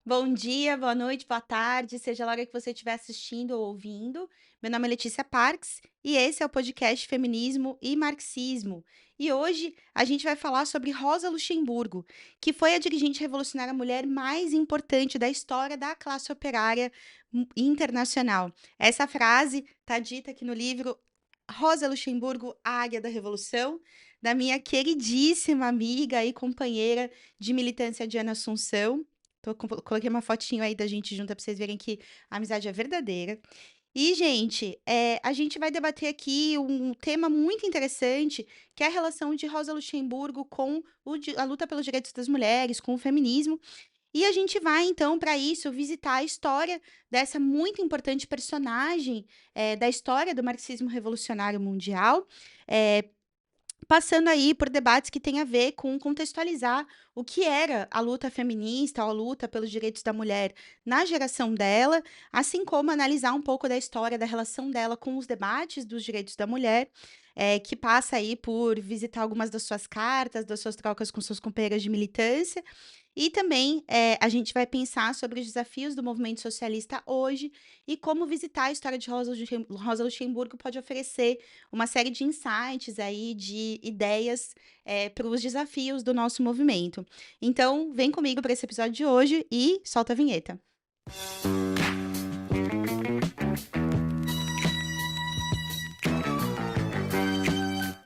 Bom dia, boa noite, boa tarde, seja lá a hora que você estiver assistindo ou ouvindo. Meu nome é Letícia Parks e esse é o podcast Feminismo e Marxismo. E hoje a gente vai falar sobre Rosa Luxemburgo, que foi a dirigente revolucionária mulher mais importante da história da classe operária internacional. Essa frase está dita aqui no livro Rosa Luxemburgo, a Águia da Revolução, da minha queridíssima amiga e companheira de militância Diana Assunção. Coloquei uma fotinho aí da gente junta para vocês verem que a amizade é verdadeira. E, gente, a gente vai debater aqui um tema muito interessante, que é a relação de Rosa Luxemburgo com a luta pelos direitos das mulheres, com o feminismo. E a gente vai, então, para isso, visitar a história dessa muito importante personagem da história do marxismo revolucionário mundial. eh, Passando aí por debates que têm a ver com contextualizar o que era a luta feminista, a luta pelos direitos da mulher na geração dela, assim como analisar um pouco da história da relação dela com os debates dos direitos da mulher, que passa aí por visitar algumas das suas cartas, das suas trocas com suas companheiras de militância, e também, a gente vai pensar sobre os desafios do movimento socialista hoje e como visitar a história de Rosa Luxemburgo pode oferecer uma série de insights aí, de ideias, para os desafios do nosso movimento. Então, vem comigo para esse episódio de hoje e solta a vinheta.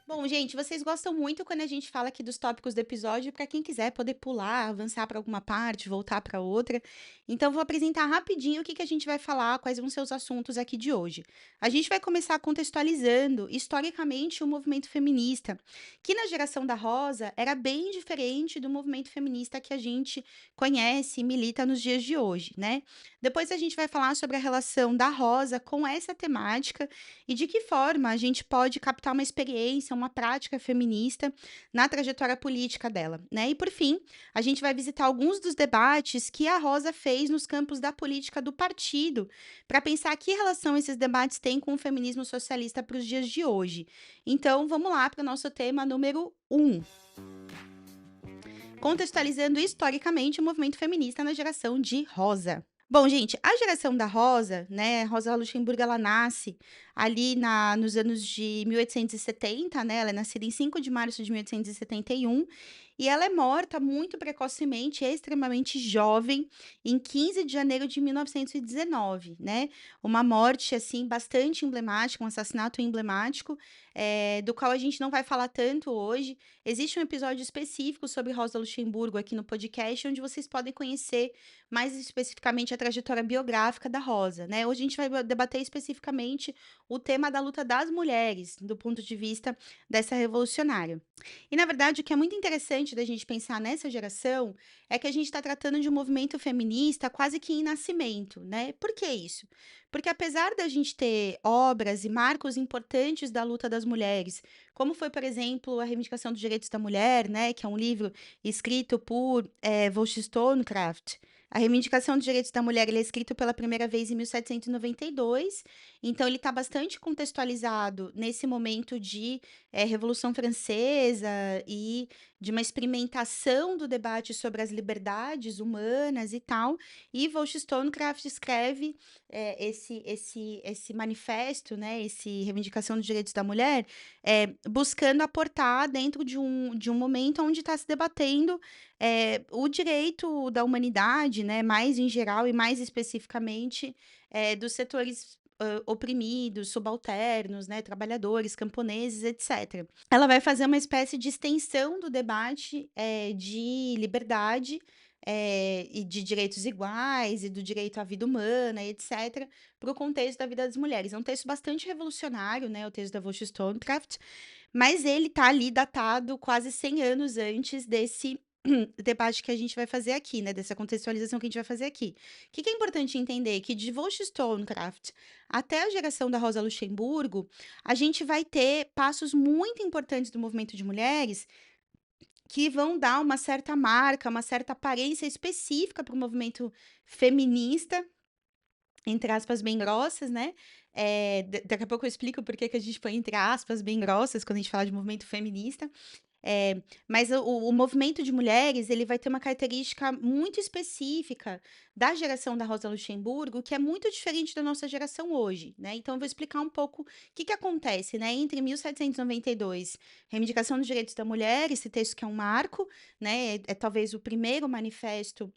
Bom, gente, vocês gostam muito quando a gente fala aqui dos tópicos do episódio, para quem quiser poder pular, avançar para alguma parte, voltar para outra. Então, vou apresentar rapidinho o que que a gente vai falar, quais vão ser os assuntos aqui de hoje. A gente vai começar contextualizando historicamente o movimento feminista, que na geração da Rosa era bem diferente do movimento feminista que a gente conhece e milita nos dias de hoje, né? Depois a gente vai falar sobre a relação da Rosa com essa temática e de que forma a gente pode captar uma experiência, uma prática feminista na trajetória política dela, né? E por fim, a gente vai visitar alguns dos debates que a Rosa fez nos campos da política do partido, para pensar que relação esses debates têm com o feminismo socialista para os dias de hoje. Então, vamos lá para o nosso tema número um, contextualizando historicamente o movimento feminista na geração de Rosa. Bom, gente, a geração da Rosa, né, Rosa Luxemburgo, ela nasce ali nos anos de 1870, né, ela é nascida em 5 de março de 1871, e ela é morta muito precocemente, extremamente jovem, em 15 de janeiro de 1919, né, uma morte, assim, bastante emblemática, um assassinato emblemático, do qual a gente não vai falar tanto hoje. Existe um episódio específico sobre Rosa Luxemburgo aqui no podcast, onde vocês podem conhecer mais especificamente a trajetória biográfica da Rosa, né. Hoje a gente vai debater especificamente o tema da luta das mulheres, do ponto de vista dessa revolucionária. E na verdade o que é muito interessante da gente pensar nessa geração, é que a gente está tratando de um movimento feminista quase que em nascimento, né. Por que isso? Porque apesar da gente ter obras e marcos importantes da luta das mulheres, como foi, por exemplo, a Reivindicação dos Direitos da Mulher, né, que é um livro escrito por, Wollstonecraft. A Reivindicação dos Direitos da Mulher, ele é escrito pela primeira vez em 1792, então ele está bastante contextualizado nesse momento de, Revolução Francesa e de uma experimentação do debate sobre as liberdades humanas e tal, e Wollstonecraft escreve, esse manifesto, né, esse Reivindicação dos Direitos da Mulher, buscando aportar dentro de um momento onde está se debatendo o direito da humanidade, né, mais em geral e mais especificamente, dos setores, oprimidos, subalternos, né, trabalhadores, camponeses, etcétera. Ela vai fazer uma espécie de extensão do debate, de liberdade, e de direitos iguais e do direito à vida humana, etcétera, para o contexto da vida das mulheres. É um texto bastante revolucionário, né, o texto da Wollstonecraft, mas ele tá ali datado quase 100 anos antes desse debate que a gente vai fazer aqui, né, dessa contextualização que a gente vai fazer aqui. O que que é importante entender? Que de Wollstonecraft até a geração da Rosa Luxemburgo, a gente vai ter passos muito importantes do movimento de mulheres que vão dar uma certa marca, uma certa aparência específica para o movimento feminista, entre aspas, bem grossas, né, daqui a pouco eu explico por que que a gente põe entre aspas bem grossas quando a gente fala de movimento feminista. Mas o movimento de mulheres, ele vai ter uma característica muito específica da geração da Rosa Luxemburgo, que é muito diferente da nossa geração hoje, né. Então eu vou explicar um pouco o que que acontece, né, entre 1792, Reivindicação dos Direitos da Mulher, esse texto que é um marco, né, é talvez o primeiro manifesto,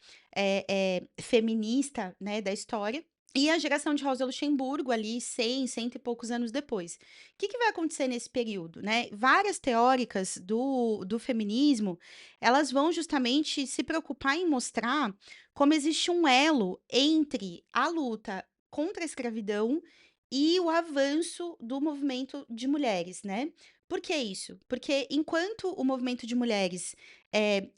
feminista, né, da história, e a geração de Rosa Luxemburgo ali 100, cento e poucos anos depois. O que que vai acontecer nesse período, né? Várias teóricas do feminismo, elas vão justamente se preocupar em mostrar como existe um elo entre a luta contra a escravidão e o avanço do movimento de mulheres, né? Por que isso? Porque enquanto o movimento de mulheres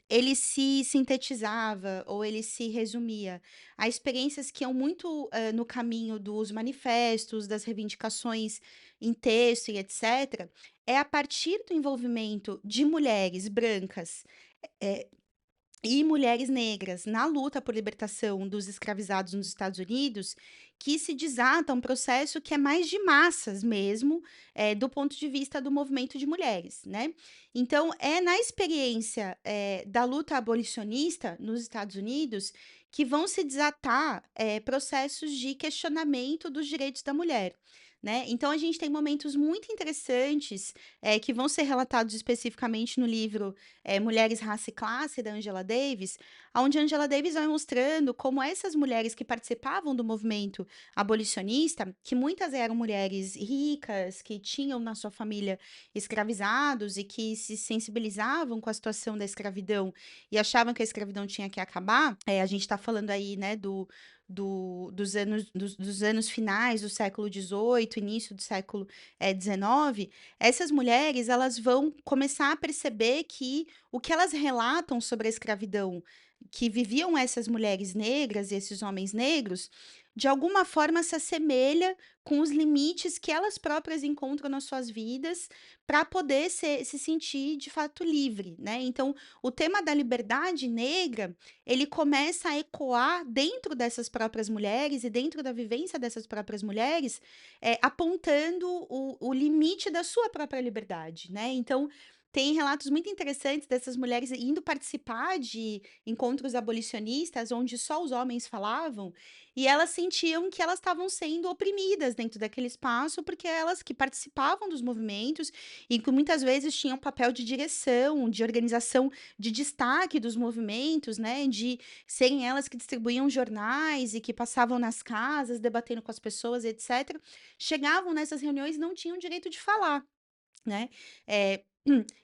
ele se sintetizava ou ele se resumia a experiências que iam muito no caminho dos manifestos, das reivindicações em texto e etc., é a partir do envolvimento de mulheres brancas eh, e mulheres negras na luta por libertação dos escravizados nos Estados Unidos, que se desata um processo que é mais de massas mesmo, do ponto de vista do movimento de mulheres, né. Então é na experiência, da luta abolicionista nos Estados Unidos que vão se desatar, processos de questionamento dos direitos da mulher, né. Então a gente tem momentos muito interessantes, que vão ser relatados especificamente no livro Mulheres, Raça e Classe, da Angela Davis, onde a Angela Davis vai mostrando como essas mulheres que participavam do movimento abolicionista, que muitas eram mulheres ricas, que tinham na sua família escravizados e que se sensibilizavam com a situação da escravidão e achavam que a escravidão tinha que acabar, a gente está falando aí, né, dos anos finais do século XVIII, início do século XIX, essas mulheres elas vão começar a perceber que o que elas relatam sobre a escravidão que viviam essas mulheres negras e esses homens negros, de alguma forma se assemelha com os limites que elas próprias encontram nas suas vidas para poder se sentir de fato livre, né? Então, o tema da liberdade negra, ele começa a ecoar dentro dessas próprias mulheres e dentro da vivência dessas próprias mulheres, apontando o limite da sua própria liberdade, né? Então, tem relatos muito interessantes dessas mulheres indo participar de encontros abolicionistas, onde só os homens falavam, e elas sentiam que elas estavam sendo oprimidas dentro daquele espaço, porque elas que participavam dos movimentos e que muitas vezes tinham papel de direção, de organização, de destaque dos movimentos, né? De serem elas que distribuíam jornais e que passavam nas casas, debatendo com as pessoas, etc. Chegavam nessas reuniões e não tinham direito de falar, né? Eh,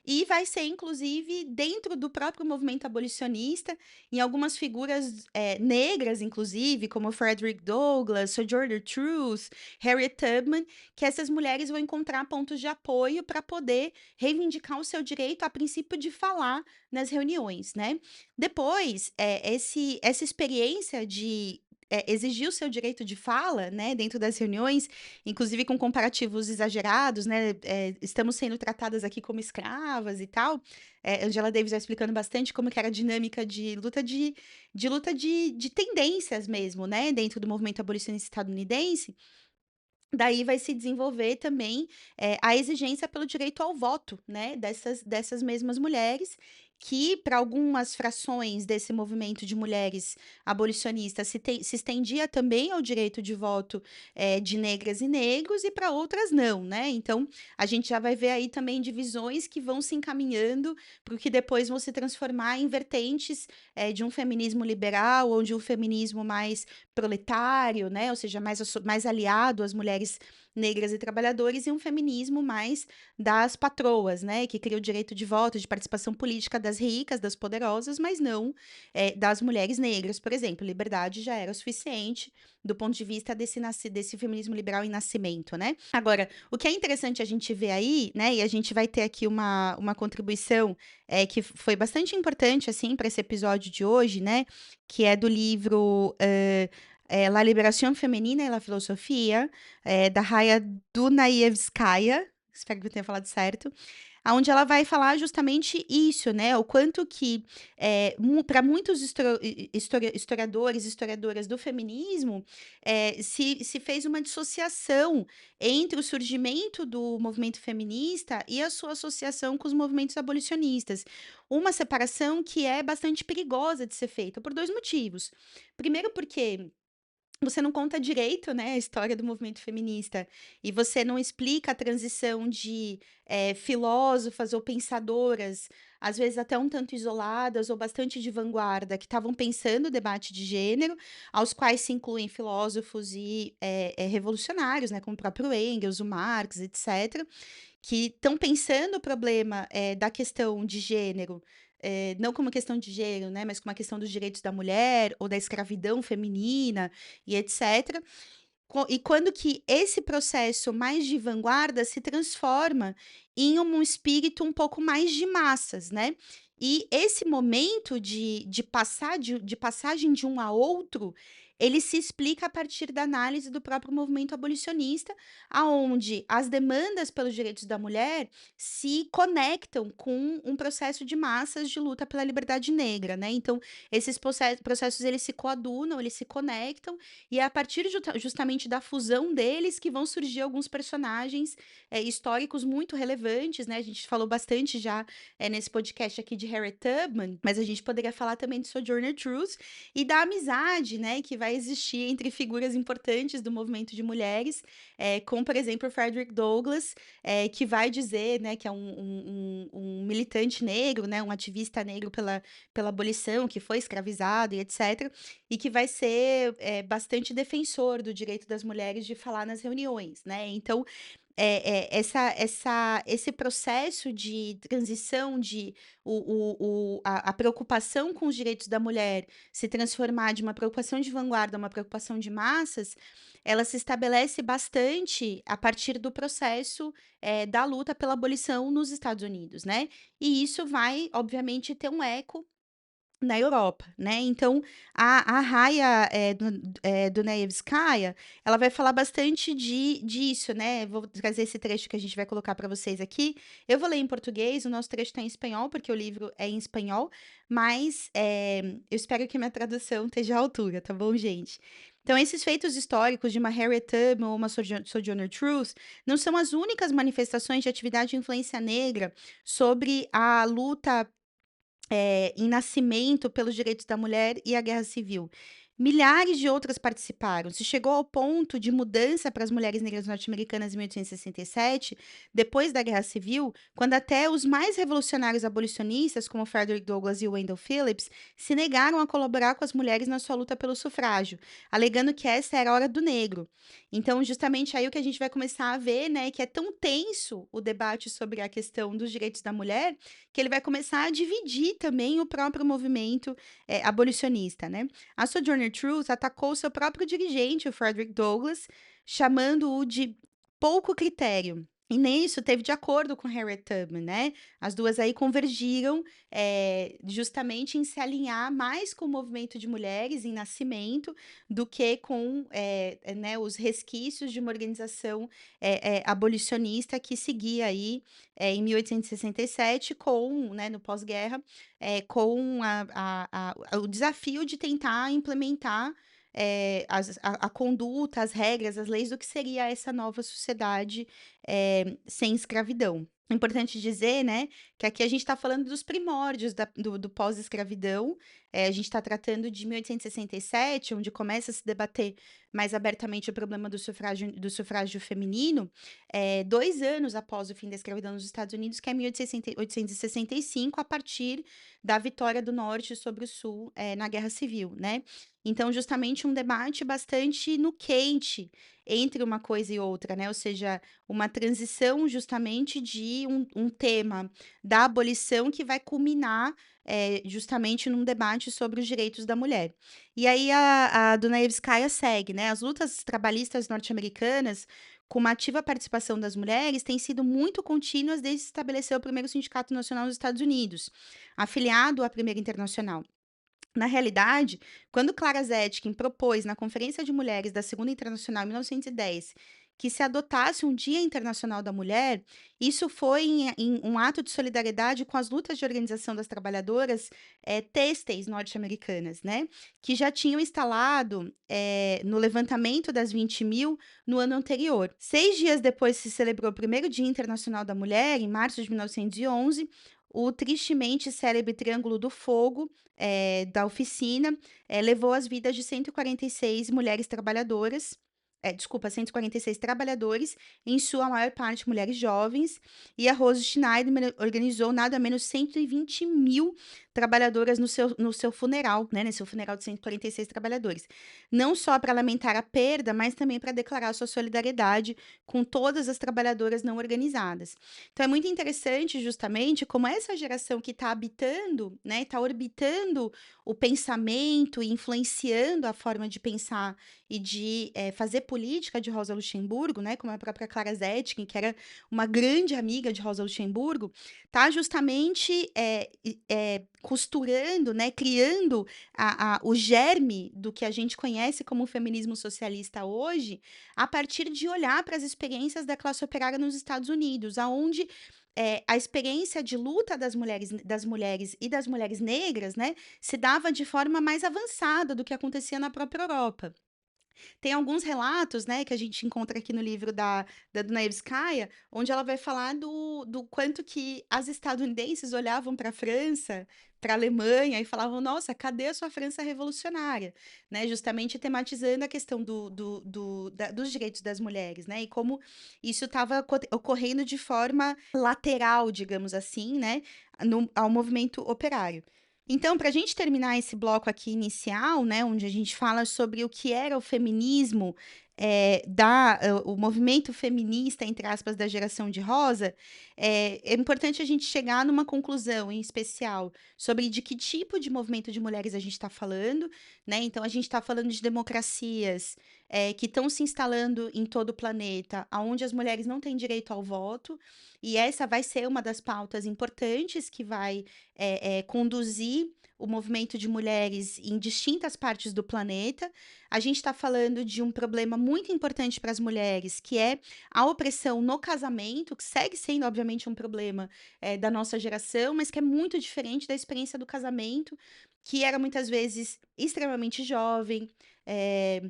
e vai ser inclusive dentro do próprio movimento abolicionista, em algumas figuras, negras inclusive, como Frederick Douglass, Sojourner Truth, Harriet Tubman, que essas mulheres vão encontrar pontos de apoio para poder reivindicar o seu direito, a princípio, de falar nas reuniões, né. Depois, essa experiência de, exigir o seu direito de fala, né, dentro das reuniões, inclusive com comparativos exagerados, né, estamos sendo tratadas aqui como escravas e tal. Angela Davis vai explicando bastante como que era a dinâmica de tendências mesmo, né, dentro do movimento abolicionista estadunidense. Daí vai se desenvolver também, a exigência pelo direito ao voto, né, dessas mesmas mulheres, que para algumas frações desse movimento de mulheres abolicionistas se estendia também ao direito de voto, de negras e negros e para outras não, né. Então, a gente já vai ver aí também divisões que vão se encaminhando para o que depois vão se transformar em vertentes, de um feminismo liberal ou de um feminismo mais proletário, né, ou seja, mais aliado às mulheres negras e trabalhadores, e um feminismo mais das patroas, né, que cria o direito de voto, de participação política das ricas, das poderosas, mas não, das mulheres negras, por exemplo. Liberdade já era o suficiente do ponto de vista desse feminismo liberal em nascimento, né. Agora, o que é interessante a gente ver aí, né, e a gente vai ter aqui uma contribuição, que foi bastante importante, assim, para esse episódio de hoje, né, que é do livro, La Liberación Femenina y la Filosofía, da Raya Dunayevskaya, espero que eu tenha falado certo, aonde ela vai falar justamente isso, né, o quanto que, para muitos historiadores e historiadoras do feminismo, se fez uma dissociação entre o surgimento do movimento feminista e a sua associação com os movimentos abolicionistas. Uma separação que é bastante perigosa de ser feita por 2 motivos. Primeiro porque você não conta direito, né, a história do movimento feminista, e você não explica a transição de, filósofas ou pensadoras, às vezes até um tanto isoladas ou bastante de vanguarda, que estavam pensando o debate de gênero, aos quais se incluem filósofos e, revolucionários, né, como o próprio Engels, o Marx, etc, que estão pensando o problema, da questão de gênero, não como questão de gênero, né, mas como a questão dos direitos da mulher ou da escravidão feminina e etcétera. E quando que esse processo mais de vanguarda se transforma em um espírito um pouco mais de massas, né. E esse momento de passagem de um a outro, ele se explica a partir da análise do próprio movimento abolicionista, aonde as demandas pelos direitos da mulher se conectam com um processo de massas de luta pela liberdade negra, né. Então, esses processos eles se coadunam, eles se conectam, e é a partir justamente da fusão deles que vão surgir alguns personagens, históricos muito relevantes, né, a gente falou bastante já, nesse podcast aqui de Harriet Tubman, mas a gente poderia falar também de Sojourner Truth e da amizade, né, que vai existir entre figuras importantes do movimento de mulheres, como, por exemplo, o Frederick Douglass, que vai dizer, né, que é um militante negro, né, um ativista negro pela abolição, que foi escravizado e etc, e que vai ser, bastante defensor do direito das mulheres de falar nas reuniões, né. Então, esse processo de transição de a preocupação com os direitos da mulher se transformar de uma preocupação de vanguarda a uma preocupação de massas, ela se estabelece bastante a partir do processo, da luta pela abolição nos Estados Unidos, né. E isso vai, obviamente, ter um eco na Europa, né, então a Raya, Dunayevskaya, ela vai falar bastante disso, né, vou trazer esse trecho que a gente vai colocar para vocês aqui. Eu vou ler em português, o nosso trecho está em espanhol, porque o livro é em espanhol, mas, eu espero que minha tradução esteja à altura, tá bom, gente? Então esses feitos históricos de uma Harriet Tubman ou uma Sojourner Truth não são as únicas manifestações de atividade de influência negra sobre a luta em nascimento pelos direitos da mulher e a guerra civil. Milhares de outras participaram. Se chegou ao ponto de mudança para as mulheres negras norte-americanas em 1867, depois da Guerra Civil, quando até os mais revolucionários abolicionistas, como Frederick Douglass e Wendell Phillips, se negaram a colaborar com as mulheres na sua luta pelo sufrágio, alegando que essa era a hora do negro. Então, justamente aí o que a gente vai começar a ver, né, que é tão tenso o debate sobre a questão dos direitos da mulher, que ele vai começar a dividir também o próprio movimento, abolicionista, né. A Sojourner Truth atacou seu próprio dirigente, o Frederick Douglass, chamando-o de pouco critério. E nisso teve de acordo com Harriet Tubman, né. As 2 aí convergiram, justamente em se alinhar mais com o movimento de mulheres em nascimento, do que com, né, os resquícios de uma organização, abolicionista que seguia aí, em 1867 com, né, no pós-guerra, com o desafio de tentar implementar, a conduta, as regras, as leis do que seria essa nova sociedade, sem escravidão. É importante dizer, né, que aqui a gente está falando dos primórdios do pós-escravidão, a gente está tratando de 1867, onde começa a se debater mais abertamente o problema do sufrágio feminino, 2 anos após o fim da escravidão nos Estados Unidos, que é 1865, a partir da vitória do Norte sobre o Sul, na Guerra Civil, né. Então, justamente um debate bastante no quente entre uma coisa e outra, né, ou seja, uma transição justamente de um tema da abolição que vai culminar, justamente num debate sobre os direitos da mulher. E aí a Dunayevskaya segue, né, as lutas trabalhistas norte-americanas, com uma ativa participação das mulheres, têm sido muito contínuas desde que se estabeleceu o primeiro Sindicato Nacional dos Estados Unidos, afiliado à Primeira Internacional. Na realidade, quando Clara Zetkin propôs na Conferência de Mulheres da Segunda Internacional em 1910 que se adotasse um Dia Internacional da Mulher. Isso foi em um ato de solidariedade com as lutas de organização das trabalhadoras têxteis norte-americanas, né, que já tinham instalado no levantamento das 20.000 no ano anterior. 6 dias depois se celebrou o primeiro Dia Internacional da Mulher, em março de 1911, o tristemente célebre Triângulo do Fogo da oficina levou as vidas de 146 mulheres trabalhadoras, desculpa, 146 trabalhadores, em sua maior parte mulheres jovens, e a Rose Schneiderman organizou nada menos 120.000 trabalhadoras no seu funeral, né, nesse funeral de 146 trabalhadores. Não só para lamentar a perda, mas também para declarar sua solidariedade com todas as trabalhadoras não organizadas. Então é muito interessante justamente como essa geração que está habitando, né, está orbitando o pensamento e influenciando a forma de pensar e de fazer política de Rosa Luxemburgo, né, como a própria Clara Zetkin, que era uma grande amiga de Rosa Luxemburgo, está justamente costurando, né, criando o germe do que a gente conhece como feminismo socialista hoje, a partir de olhar para as experiências da classe operária nos Estados Unidos, aonde a experiência de luta das mulheres e das mulheres negras, né, se dava de forma mais avançada do que acontecia na própria Europa. Tem alguns relatos, né, que a gente encontra aqui no livro da Dunayevskaya, onde ela vai falar do quanto que as estadunidenses olhavam para a França, para a Alemanha e falavam: "Nossa, cadê a sua França revolucionária?", né, justamente tematizando a questão dos direitos das mulheres, né, e como isso estava ocorrendo de forma lateral, digamos assim, né, ao movimento operário. Então, para a gente terminar esse bloco aqui inicial, né, onde a gente fala sobre o que era o feminismo, o movimento feminista, entre aspas, da geração de rosa, é importante a gente chegar numa conclusão em especial sobre de que tipo de movimento de mulheres a gente está falando, né? Então, a gente está falando de democracias que estão se instalando em todo o planeta, onde as mulheres não têm direito ao voto, e essa vai ser uma das pautas importantes que vai conduzir o movimento de mulheres em distintas partes do planeta. A gente está falando de um problema muito importante para as mulheres, que é a opressão no casamento, que segue sendo, obviamente, um problema da nossa geração, mas que é muito diferente da experiência do casamento, que era muitas vezes extremamente jovem, é,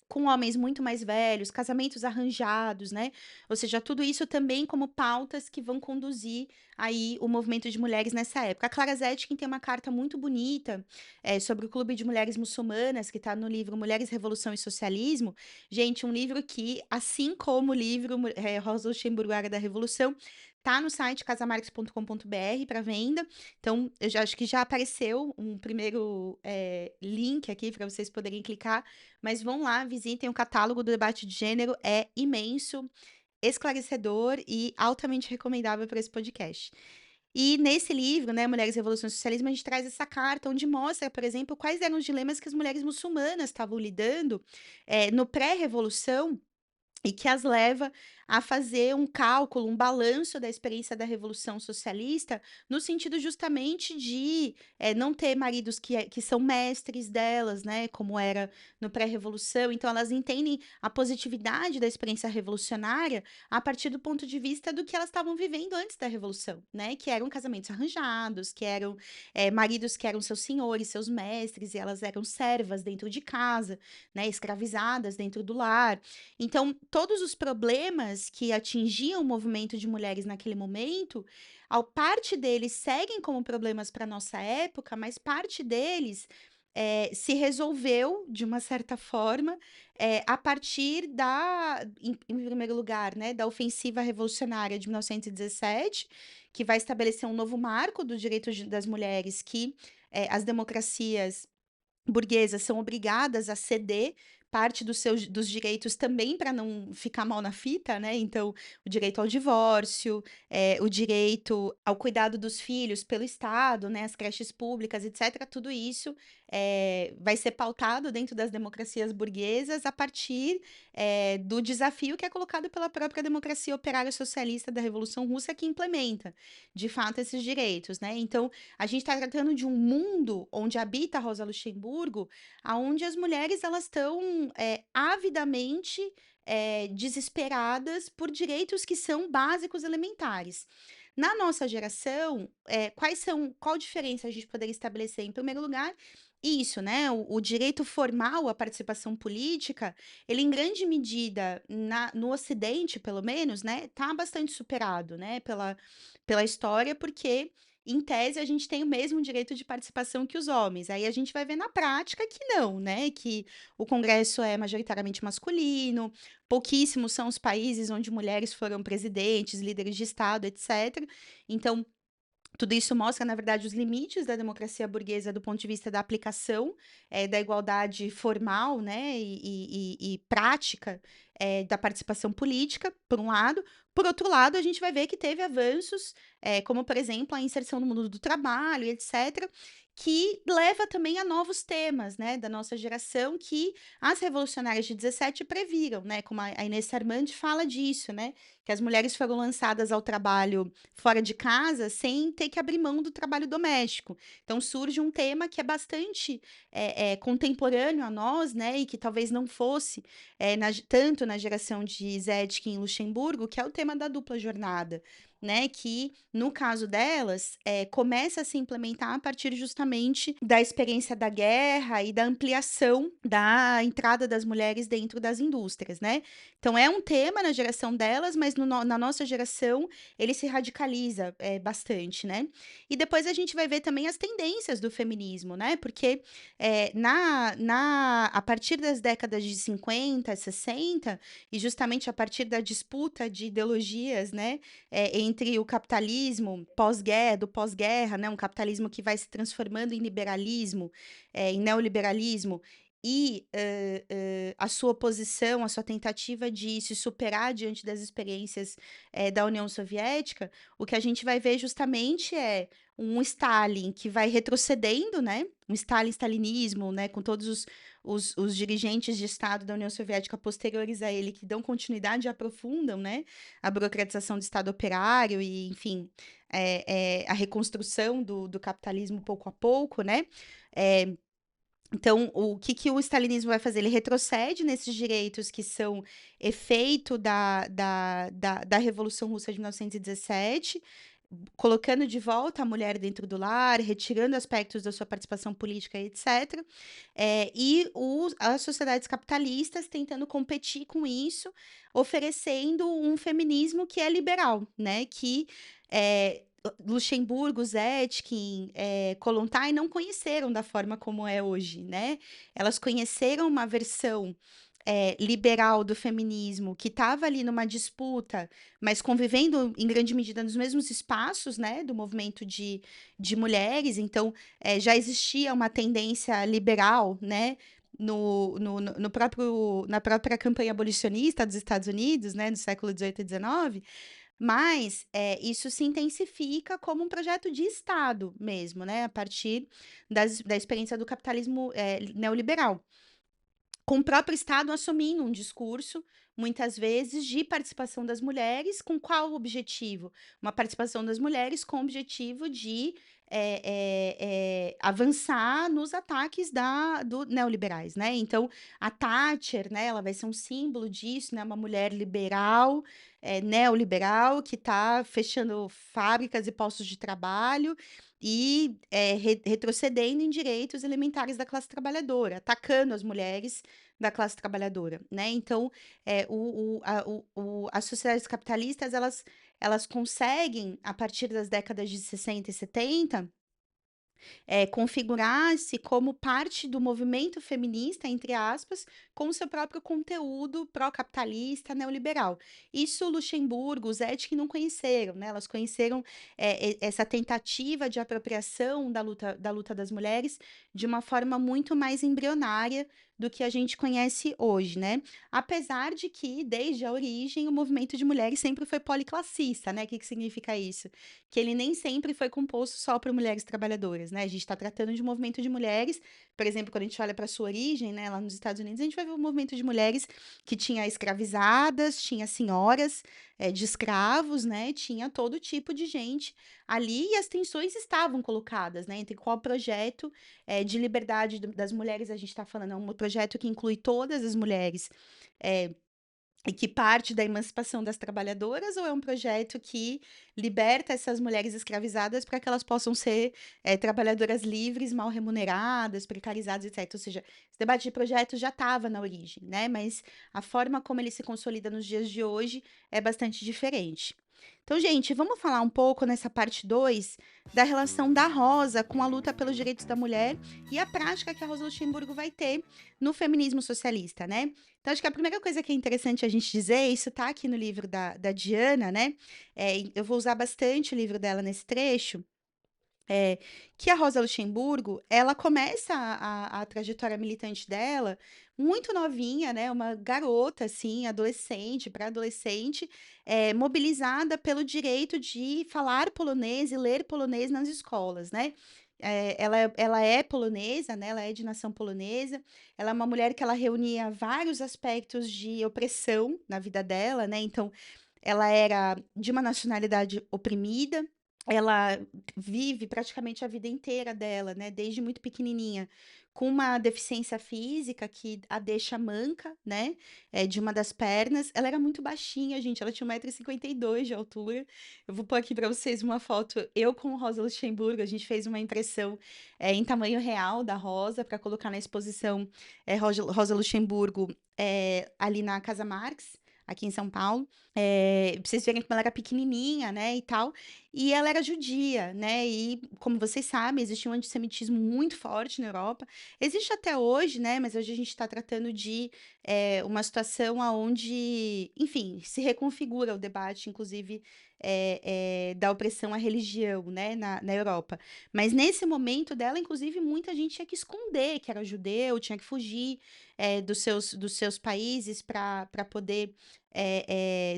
com homens muito mais velhos, casamentos arranjados, né? Ou seja, tudo isso também como pautas que vão conduzir aí o movimento de mulheres nessa época. A Clara Zetkin tem uma carta muito bonita sobre o Clube de Mulheres Muçulmanas, que está no livro Mulheres, Revolução e Socialismo. Gente, um livro que, assim como o livro Rosa Luxemburgo, Área da Revolução, tá no site casamarques.com.br para venda. Então, eu já acho que já apareceu um primeiro link aqui para vocês poderem clicar, mas vão lá, visitem o catálogo do debate de gênero, é imenso, esclarecedor e altamente recomendável para esse podcast. E nesse livro, né, Mulheres, Revolução e Socialismo, a gente traz essa carta onde mostra, por exemplo, quais eram os dilemas que as mulheres muçulmanas estavam lidando no pré-revolução, e que as leva a fazer um cálculo, um balanço da experiência da Revolução Socialista, no sentido justamente de não ter maridos que são mestres delas, né, como era no pré-revolução. Então, elas entendem a positividade da experiência revolucionária a partir do ponto de vista do que elas estavam vivendo antes da Revolução, né, que eram casamentos arranjados, que eram maridos que eram seus senhores, seus mestres, e elas eram servas dentro de casa, né, escravizadas dentro do lar. Então, todos os problemas que atingiam o movimento de mulheres naquele momento, parte deles seguem como problemas para a nossa época, mas parte deles se resolveu de uma certa forma a partir em primeiro lugar, né, da ofensiva revolucionária de 1917, que vai estabelecer um novo marco dos direitos das mulheres, que as democracias burguesas são obrigadas a ceder parte dos direitos também para não ficar mal na fita, né? Então, o direito ao divórcio, o direito ao cuidado dos filhos pelo Estado, né? As creches públicas, etc. Tudo isso vai ser pautado dentro das democracias burguesas a partir do desafio que é colocado pela própria democracia operária socialista da Revolução Russa, que implementa, de fato, esses direitos, né? Então, a gente está tratando de um mundo onde habita Rosa Luxemburgo, aonde as mulheres elas estão estão avidamente desesperadas por direitos que são básicos elementares. Na nossa geração, qual diferença a gente poderia estabelecer? Em primeiro lugar, isso, né? O direito formal à participação política, ele em grande medida, no Ocidente, pelo menos, né, está bastante superado, né, pela história, porque em tese, a gente tem o mesmo direito de participação que os homens. Aí a gente vai ver na prática que não, né? Que o Congresso é majoritariamente masculino, pouquíssimos são os países onde mulheres foram presidentes, líderes de Estado, etc. Então, tudo isso mostra, na verdade, os limites da democracia burguesa do ponto de vista da aplicação da igualdade formal, né, e prática da participação política, por um lado. Por outro lado, a gente vai ver que teve avanços, como, por exemplo, a inserção no mundo do trabalho, etc., que leva também a novos temas, né, da nossa geração, que as revolucionárias de 17 previram, né, como a Inês Sarmandi fala disso, né, que as mulheres foram lançadas ao trabalho fora de casa sem ter que abrir mão do trabalho doméstico. Então surge um tema que é bastante contemporâneo a nós, né, e que talvez não fosse tanto na geração de Zetkin e Luxemburgo, que é o tema da dupla jornada, né, que no caso delas começa a se implementar a partir justamente da experiência da guerra e da ampliação da entrada das mulheres dentro das indústrias, né? Então é um tema na geração delas, mas na nossa geração ele se radicaliza bastante, né? E depois a gente vai ver também as tendências do feminismo, né? Porque a partir das décadas de 50, 60, e justamente a partir da disputa de ideologias, né? Entre o capitalismo do pós-guerra, né? Um capitalismo que vai se transformando em liberalismo, em neoliberalismo, e a sua oposição, a sua tentativa de se superar diante das experiências da União Soviética, o que a gente vai ver justamente é um Stalin que vai retrocedendo, né? Um stalinismo, né? Com todos os dirigentes de Estado da União Soviética posteriores a ele que dão continuidade e aprofundam, né? A burocratização do Estado operário e, enfim, a reconstrução do capitalismo pouco a pouco, né? Então, o que o stalinismo vai fazer? Ele retrocede nesses direitos que são efeito da Revolução Russa de 1917, colocando de volta a mulher dentro do lar, retirando aspectos da sua participação política, etc. As sociedades capitalistas tentando competir com isso, oferecendo um feminismo que é liberal, né? Que Luxemburgo, Zetkin, Kollontai não conheceram da forma como é hoje, né? Elas conheceram uma versão liberal do feminismo que estava ali numa disputa, mas convivendo em grande medida nos mesmos espaços, né, do movimento de mulheres. Então, já existia uma tendência liberal, né, na própria campanha abolicionista dos Estados Unidos, né, no século XVIII e XIX. Mas isso se intensifica como um projeto de Estado mesmo, né? A partir da experiência do capitalismo neoliberal. Com o próprio Estado assumindo um discurso, muitas vezes, de participação das mulheres, com qual objetivo? Uma participação das mulheres com o objetivo de avançar nos ataques do neoliberais, né? Então, a Thatcher, né, ela vai ser um símbolo disso, né? Uma mulher liberal, neoliberal, que está fechando fábricas e postos de trabalho e retrocedendo em direitos elementares da classe trabalhadora, atacando as mulheres da classe trabalhadora, né? Então, as sociedades capitalistas, elas conseguem, a partir das décadas de 60 e 70, configurar-se como parte do movimento feminista, entre aspas, com seu próprio conteúdo pró-capitalista neoliberal. Isso Luxemburgo, Zetkin não conheceram, né? Elas conheceram essa tentativa de apropriação da luta das mulheres de uma forma muito mais embrionária do que a gente conhece hoje, né? Apesar de que, desde a origem, o movimento de mulheres sempre foi policlassista, né? O que significa isso? Que ele nem sempre foi composto só por mulheres trabalhadoras, né? A gente está tratando de um movimento de mulheres, por exemplo, quando a gente olha para a sua origem, né, lá nos Estados Unidos, a gente vai ver um movimento de mulheres que tinha escravizadas, tinha senhoras de escravos, né? Tinha todo tipo de gente ali e as tensões estavam colocadas, né, entre qual projeto, de liberdade das mulheres a gente está falando, é um projeto que inclui todas as mulheres, eh, e que parte da emancipação das trabalhadoras ou é um projeto que liberta essas mulheres escravizadas para que elas possam ser, trabalhadoras livres, mal remuneradas, precarizadas, etcétera. Ou seja, esse debate de projeto já estava na origem, né, mas a forma como ele se consolida nos dias de hoje é bastante diferente. Então, gente, vamos falar um pouco nessa parte 2 da relação da Rosa com a luta pelos direitos da mulher e a prática que a Rosa Luxemburgo vai ter no feminismo socialista, né? Então, acho que a primeira coisa que é interessante a gente dizer, isso tá aqui no livro da Diana, né? Eu vou usar bastante o livro dela nesse trecho, é, que a Rosa Luxemburgo, ela começa a trajetória militante dela muito novinha, né? Uma garota, assim, adolescente, pré-adolescente, mobilizada pelo direito de falar polonês e ler polonês nas escolas, né? Ela é polonesa, né? Ela é de nação polonesa. Ela é uma mulher que ela reunia vários aspectos de opressão na vida dela, né? Então, ela era de uma nacionalidade oprimida, ela vive praticamente a vida inteira dela, né, desde muito pequenininha, com uma deficiência física que a deixa manca, né, de uma das pernas. Ela era muito baixinha, gente, ela tinha 1,52 m de altura. Eu vou pôr aqui para vocês uma foto, eu com Rosa Luxemburgo, a gente fez uma impressão, em tamanho real da Rosa, para colocar na exposição, Rosa Luxemburgo, ali na Casa Marx, aqui em São Paulo. Pra vocês verem como ela era pequenininha, né, e tal. E ela era judia, né, e como vocês sabem, existia um antissemitismo muito forte na Europa. Existe até hoje, né, mas hoje a gente está tratando de uma situação aonde, enfim, se reconfigura o debate, inclusive, da opressão à religião, né, na Europa. Mas nesse momento dela, inclusive, muita gente tinha que esconder que era judeu, tinha que fugir dos seus países para poder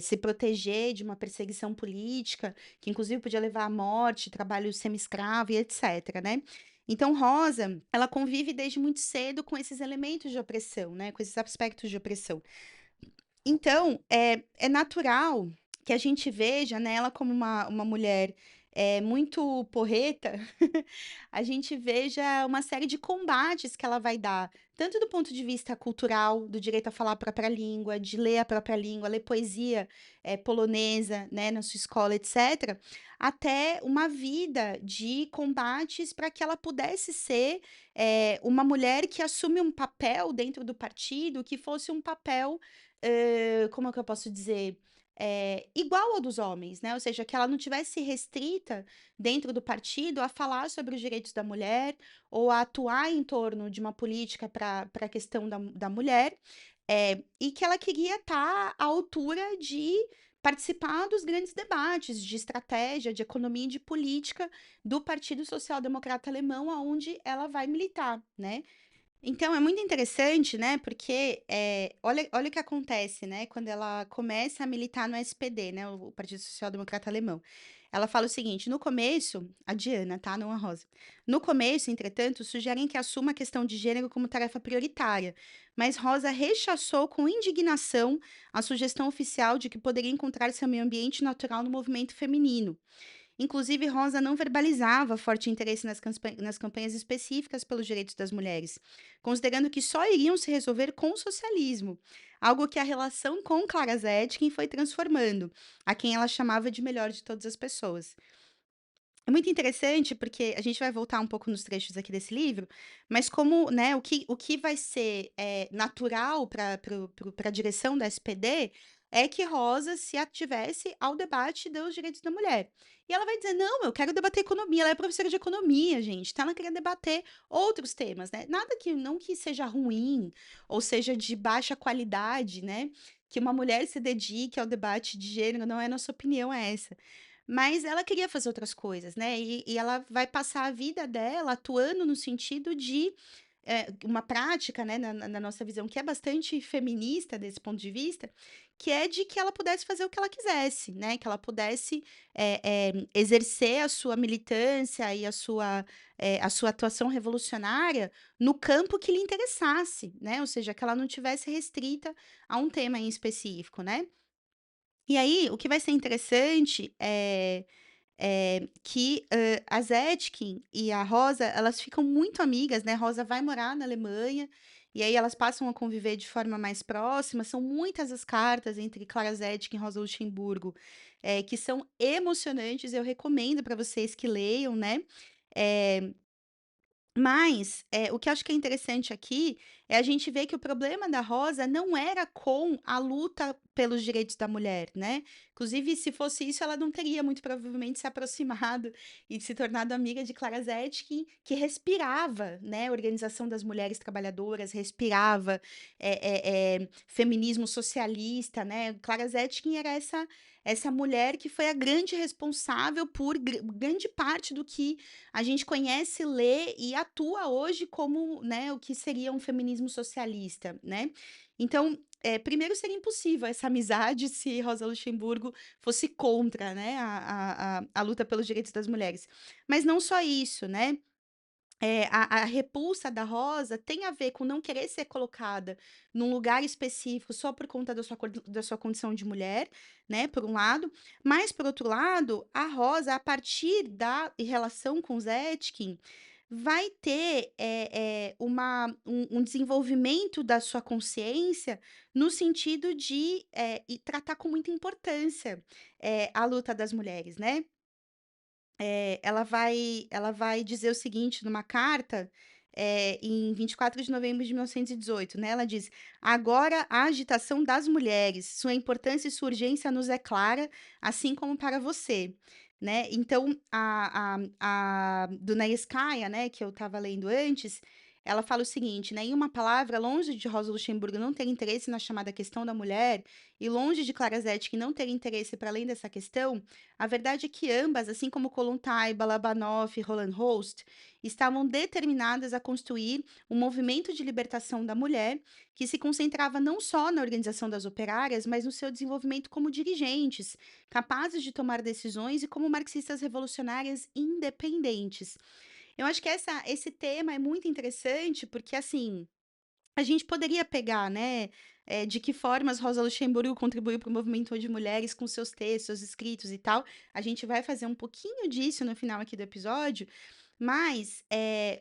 se proteger de uma perseguição política, que inclusive podia levar à morte, trabalho semi-escravo e etc, né? Então, Rosa, ela convive desde muito cedo com esses elementos de opressão, né? Com esses aspectos de opressão. Então, é natural que a gente veja nela como uma mulher muito porreta, a gente veja uma série de combates que ela vai dar, tanto do ponto de vista cultural, do direito a falar a própria língua, de ler a própria língua, ler poesia polonesa, né, na sua escola, etc., até uma vida de combates para que ela pudesse ser uma mulher que assume um papel dentro do partido que fosse um papel como é que eu posso dizer? Igual ao dos homens, né? Ou seja, que ela não tivesse restrita dentro do partido a falar sobre os direitos da mulher ou a atuar em torno de uma política para a questão da mulher, e que ela queria estar à altura de participar dos grandes debates de estratégia, de economia e de política do Partido Social Democrata Alemão, aonde ela vai militar, né? Então, é muito interessante, né, porque, olha o que acontece, né, quando ela começa a militar no SPD, né, o Partido Social Democrata Alemão. Ela fala o seguinte: "No começo", a Diana, tá, não a Rosa. "No começo, entretanto, sugerem que assuma a questão de gênero como tarefa prioritária, mas Rosa rechaçou com indignação a sugestão oficial de que poderia encontrar seu meio ambiente natural no movimento feminino. Inclusive, Rosa não verbalizava forte interesse nas campanhas específicas pelos direitos das mulheres, considerando que só iriam se resolver com o socialismo, algo que a relação com Clara Zetkin foi transformando, a quem ela chamava de melhor de todas as pessoas. É muito interessante porque a gente vai voltar um pouco nos trechos aqui desse livro, mas como, né, o que vai ser natural para a direção da SPD é que Rosa se ativesse ao debate dos direitos da mulher. E ela vai dizer: não, eu quero debater economia. Ela é professora de economia, gente. Então ela queria debater outros temas, né? Nada que não que seja ruim ou seja de baixa qualidade, né? Que uma mulher se dedique ao debate de gênero, não é nossa opinião é essa. Mas ela queria fazer outras coisas, né, e ela vai passar a vida dela atuando no sentido de, uma prática, né, na nossa visão, que é bastante feminista desse ponto de vista, que é de que ela pudesse fazer o que ela quisesse, né, que ela pudesse, exercer a sua militância e a sua atuação revolucionária no campo que lhe interessasse, né, ou seja, que ela não tivesse restrita a um tema em específico, né. E aí, o que vai ser interessante que, a Zetkin e a Rosa, elas ficam muito amigas, né, Rosa vai morar na Alemanha, e aí elas passam a conviver de forma mais próxima, são muitas as cartas entre Clara Zetkin e Rosa Luxemburgo, que são emocionantes, eu recomendo para vocês que leiam, né. Eh mas, o que eu acho que é interessante aqui, é a gente ver que o problema da Rosa não era com a luta pelos direitos da mulher, né. Inclusive, se fosse isso, ela não teria muito provavelmente se aproximado e se tornado amiga de Clara Zetkin, que respirava, né, organização das mulheres trabalhadoras, respirava, feminismo socialista, né. Clara Zetkin era essa mulher que foi a grande responsável por grande parte do que a gente conhece, lê e atua hoje como, né, o que seria um feminismo socialista, né. Então, primeiro seria impossível essa amizade se Rosa Luxemburgo fosse contra, né, a luta pelos direitos das mulheres. Mas não só isso, né, a repulsa da Rosa tem a ver com não querer ser colocada num lugar específico só por conta da sua condição de mulher, né, por um lado, mas por outro lado, a Rosa, a partir da relação com Zetkin, vai ter, um desenvolvimento da sua consciência no sentido de, e tratar com muita importância, a luta das mulheres, né. Ela vai dizer o seguinte numa carta, em 24 de novembro de 1918, né, ela diz: "Agora a agitação das mulheres, sua importância e sua urgência nos é clara, assim como para você", né. Então a Dunayskaya, né, que eu estava lendo antes, ela fala o seguinte, né: "Em uma palavra, longe de Rosa Luxemburgo não ter interesse na chamada questão da mulher, e longe de Clara Zetkin não ter interesse para além dessa questão, a verdade é que ambas, assim como Kollontai, Balabanov e Roland Holst, estavam determinadas a construir um movimento de libertação da mulher que se concentrava não só na organização das operárias, mas no seu desenvolvimento como dirigentes, capazes de tomar decisões e como marxistas revolucionárias independentes." Eu acho que esse tema é muito interessante porque, assim, a gente poderia pegar, né, de que formas Rosa Luxemburgo contribuiu para o movimento de mulheres com seus textos, escritos e tal. A gente vai fazer um pouquinho disso no final aqui do episódio, mas,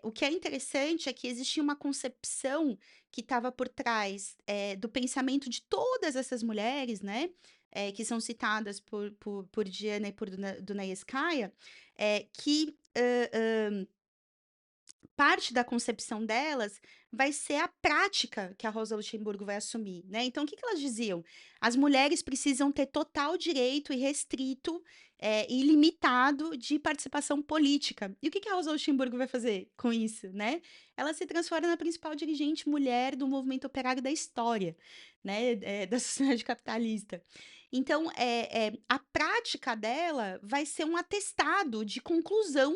o que é interessante é que existia uma concepção que estava por trás, do pensamento de todas essas mulheres, né, que são citadas por Diana e por Dunayevskaya, que, parte da concepção delas vai ser a prática que a Rosa Luxemburgo vai assumir, né. Então o que que elas diziam? As mulheres precisam ter total direito irrestrito, ilimitado de participação política. E o que que a Rosa Luxemburgo vai fazer com isso, né? Ela se transforma na principal dirigente mulher do movimento operário da história, né, da sociedade capitalista. Então, a prática dela vai ser um atestado de conclusão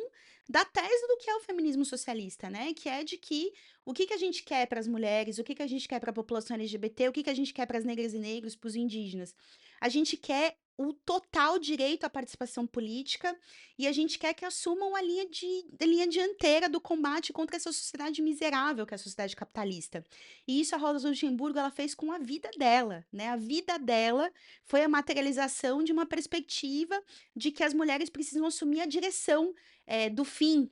da tese do que é o feminismo socialista, né, que é de que o que que a gente quer para as mulheres, o que que a gente quer para a população LGBT, o que que a gente quer para as negras e negros, para os indígenas. A gente quer o total direito à participação política e a gente quer que assumam a linha dianteira do combate contra essa sociedade miserável que é a sociedade capitalista. E isso a Rosa Luxemburgo ela fez com a vida dela, né, a vida dela foi a materialização de uma perspectiva de que as mulheres precisam assumir a direção do fim,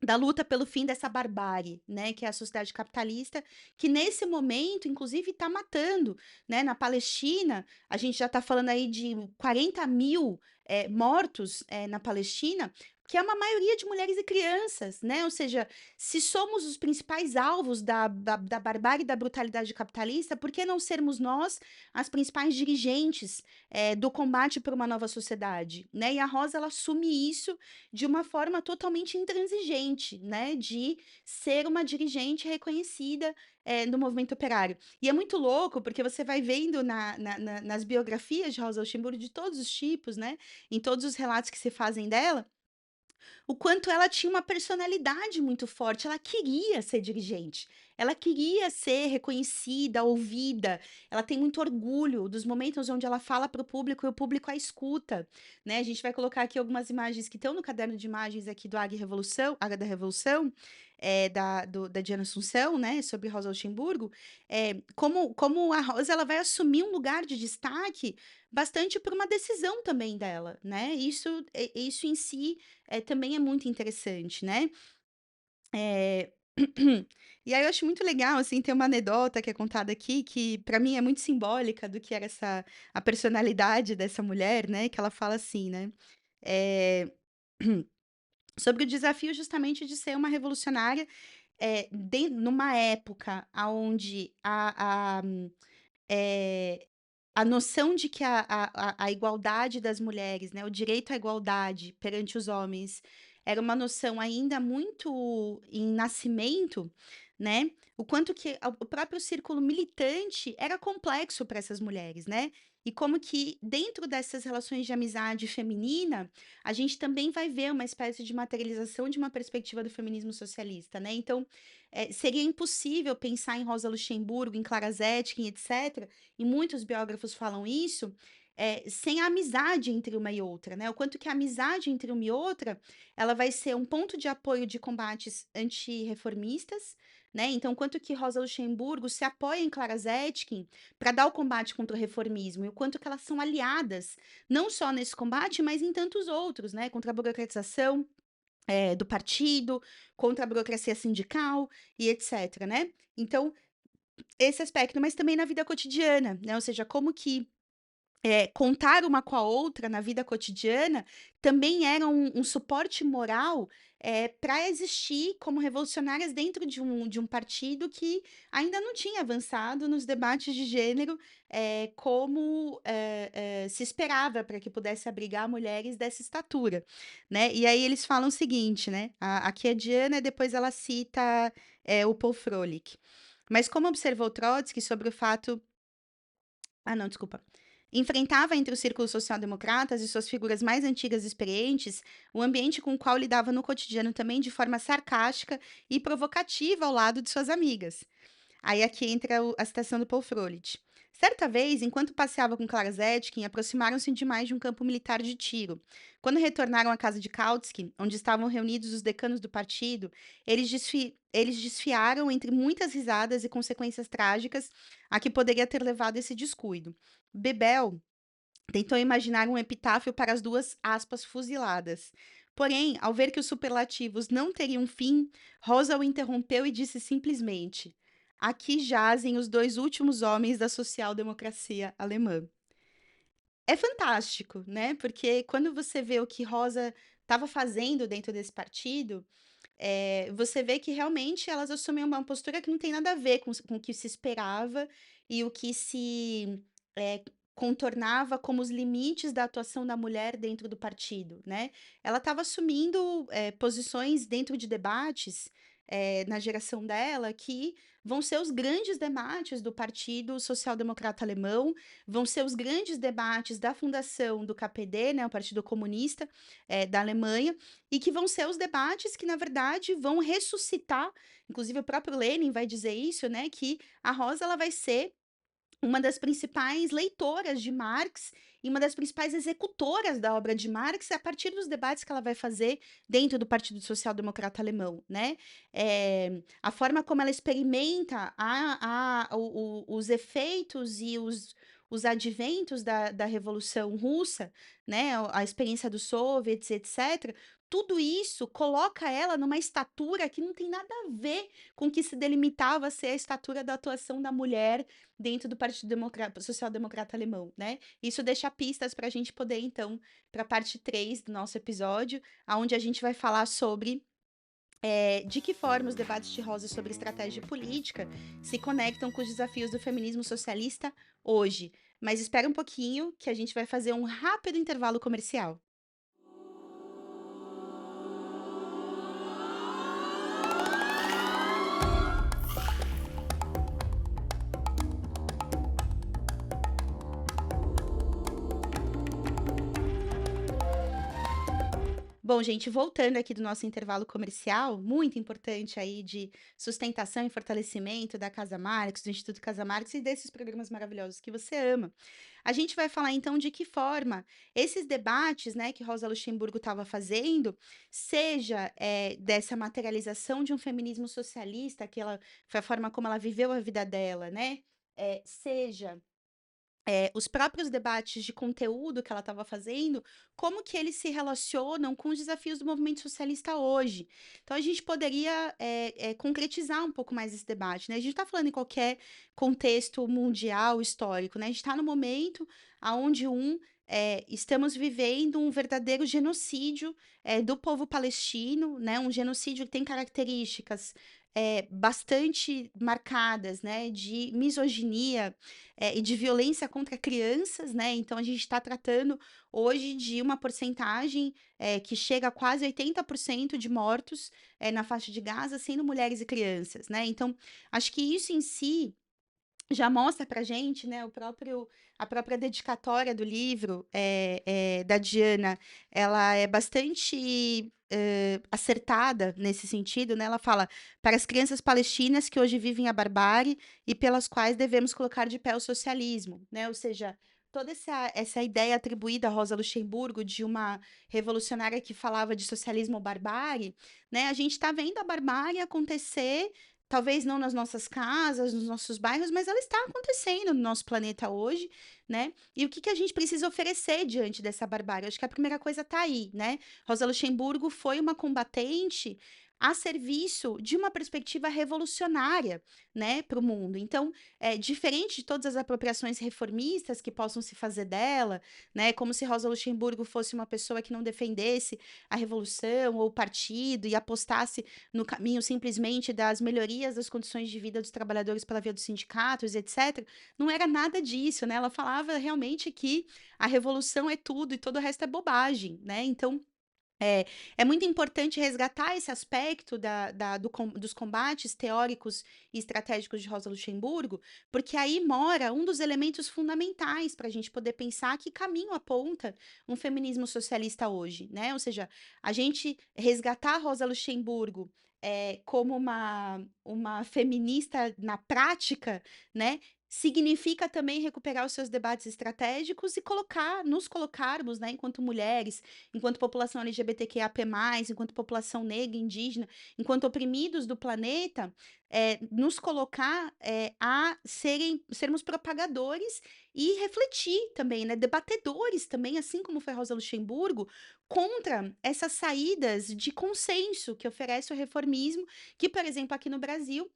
da luta pelo fim dessa barbárie, né, que é a sociedade capitalista, que nesse momento, inclusive, está matando, né, na Palestina, a gente já está falando aí de 40.000 mortos na Palestina, que é uma maioria de mulheres e crianças, né, ou seja, se somos os principais alvos da barbárie e da brutalidade capitalista, por que não sermos nós as principais dirigentes do combate por uma nova sociedade, né, e a Rosa ela assume isso de uma forma totalmente intransigente, né, de ser uma dirigente reconhecida, no movimento operário. E é muito louco, porque você vai vendo nas biografias de Rosa Luxemburgo de todos os tipos, né, em todos os relatos que se fazem dela, o quanto ela tinha uma personalidade muito forte, ela queria ser dirigente, ela queria ser reconhecida, ouvida, ela tem muito orgulho dos momentos onde ela fala para o público e o público a escuta, né. A gente vai colocar aqui algumas imagens que estão no caderno de imagens aqui do Águia da Revolução, da Diana Assunção, né, sobre Rosa Luxemburgo, como a Rosa ela vai assumir um lugar de destaque bastante por uma decisão também dela, né? Isso em si também é muito interessante, né? Eh, e aí eu acho muito legal, assim, tem uma anedota que é contada aqui, que para mim é muito simbólica do que era a personalidade dessa mulher, né, que ela fala assim, né, eh, sobre o desafio justamente de ser uma revolucionária, numa época aonde eh, a noção de que a igualdade das mulheres, né, o direito à igualdade perante os homens, era uma noção ainda muito em nascimento, né, o quanto que o próprio círculo militante era complexo para essas mulheres, né, e como que dentro dessas relações de amizade feminina, a gente também vai ver uma espécie de materialização de uma perspectiva do feminismo socialista, né, então, seria impossível pensar em Rosa Luxemburgo, em Clara Zetkin, etc., e muitos biógrafos falam isso, sem a amizade entre uma e outra, né? O quanto que a amizade entre uma e outra, ela vai ser um ponto de apoio de combates antirreformistas, né? Então, quanto que Rosa Luxemburgo se apoia em Clara Zetkin para dar o combate contra o reformismo, e o quanto que elas são aliadas, não só nesse combate, mas em tantos outros, né? Contra a burocratização, do partido, contra a burocracia sindical e etc, né? Então, esse aspecto, mas também na vida cotidiana, né, ou seja, como que, contar uma com a outra na vida cotidiana também era um suporte moral, pra existir como revolucionárias dentro de um partido que ainda não tinha avançado nos debates de gênero, como, se esperava para que pudesse abrigar mulheres dessa estatura, né. E aí eles falam o seguinte, né, aqui a Diana, depois ela cita, o Paul Froelich. Mas como observou Trotsky sobre o fato não, desculpa. Enfrentava entre os círculos social-democratas e suas figuras mais antigas e experientes o ambiente com o qual lidava no cotidiano também de forma sarcástica e provocativa ao lado de suas amigas. Aí aqui entra a citação do Paul Froelich. Certa vez, enquanto passeava com Clara Zetkin, aproximaram-se demais de um campo militar de tiro. Quando retornaram à casa de Kautsky, onde estavam reunidos os decanos do partido, eles desfiaram entre muitas risadas e consequências trágicas a que poderia ter levado esse descuido. Bebel tentou imaginar um epitáfio para as duas aspas fuziladas. Porém, ao ver que os superlativos não teriam fim, Rosa o interrompeu e disse simplesmente: aqui jazem os dois últimos homens da social-democracia alemã. É fantástico, né? Porque quando você vê o que Rosa estava fazendo dentro desse partido, você vê que realmente elas assumem uma postura que não tem nada a ver com o que se esperava e o que se eh, contornava como os limites da atuação da mulher dentro do partido, né? Ela estava assumindo posições dentro de debates na geração dela que vão ser os grandes debates do Partido Social Democrata Alemão, vão ser os grandes debates da fundação do KPD, né, o Partido Comunista da Alemanha, e que vão ser os debates que, na verdade, vão ressuscitar, inclusive o próprio Lenin vai dizer isso, né, que a Rosa ela vai ser uma das principais leitoras de Marx e uma das principais executoras da obra de Marx a partir dos debates que ela vai fazer dentro do Partido Social Democrata Alemão, né? A forma como ela experimenta os efeitos e os adventos da Revolução Russa, né? A experiência dos soviets, etc. Tudo isso coloca ela numa estatura que não tem nada a ver com o que se delimitava a ser a estatura da atuação da mulher dentro do Partido Social Democrata Alemão, né? Isso deixa pistas para a gente poder, então, para a parte 3 do nosso episódio, onde a gente vai falar sobre de que forma os debates de Rosa sobre estratégia política se conectam com os desafios do feminismo socialista hoje. Mas espera um pouquinho que a gente vai fazer um rápido intervalo comercial. Bom, gente, voltando aqui do nosso intervalo comercial, muito importante aí de sustentação e fortalecimento da Casa Marx, do Instituto Casa Marx e desses programas maravilhosos que você ama. A gente vai falar então de que forma esses debates, né, que Rosa Luxemburgo estava fazendo, seja dessa materialização de um feminismo socialista, que ela foi a forma como ela viveu a vida dela, né? Seja os próprios debates de conteúdo que ela estava fazendo, como que eles se relacionam com os desafios do movimento socialista hoje. Então, a gente poderia concretizar um pouco mais esse debate, né? A gente está falando em qualquer contexto mundial, histórico, né? A gente está no momento onde estamos vivendo um verdadeiro genocídio do povo palestino, né? Um genocídio que tem características bastante marcadas, né? De misoginia, e de violência contra crianças, né? Então a gente está tratando hoje de uma porcentagem que chega a quase 80% de mortos na faixa de Gaza, sendo mulheres e crianças, né? Então, acho que isso em si já mostra pra gente, né, a própria dedicatória do livro da Diana, ela é bastante acertada nesse sentido, né? Ela fala para as crianças palestinas que hoje vivem a barbárie e pelas quais devemos colocar de pé o socialismo, né? Ou seja, toda essa ideia atribuída a Rosa Luxemburgo de uma revolucionária que falava de socialismo ou barbárie, né? A gente está vendo a barbárie acontecer. Talvez não nas nossas casas, nos nossos bairros, mas ela está acontecendo no nosso planeta hoje, né? E o que que a gente precisa oferecer diante dessa barbárie? Acho que a primeira coisa está aí, né? Rosa Luxemburgo foi uma combatente a serviço de uma perspectiva revolucionária, né, para o mundo. Então, diferente de todas as apropriações reformistas que possam se fazer dela, né, como se Rosa Luxemburgo fosse uma pessoa que não defendesse a revolução ou o partido e apostasse no caminho simplesmente das melhorias das condições de vida dos trabalhadores pela via dos sindicatos, etc. Não era nada disso, né? Ela falava realmente que a revolução é tudo e todo o resto é bobagem, né? Então, é, é muito importante resgatar esse aspecto dos combates teóricos e estratégicos de Rosa Luxemburgo, porque aí mora um dos elementos fundamentais para a gente poder pensar que caminho aponta um feminismo socialista hoje, né? Ou seja, a gente resgatar Rosa Luxemburgo como uma feminista na prática, né? Significa também recuperar os seus debates estratégicos e nos colocarmos, né, enquanto mulheres, enquanto população LGBTQIAP+, enquanto população negra, indígena, enquanto oprimidos do planeta, nos colocar sermos propagadores e refletir também, né, debatedores também, assim como foi Rosa Luxemburgo, contra essas saídas de consenso que oferece o reformismo, que, por exemplo, aqui no Brasil,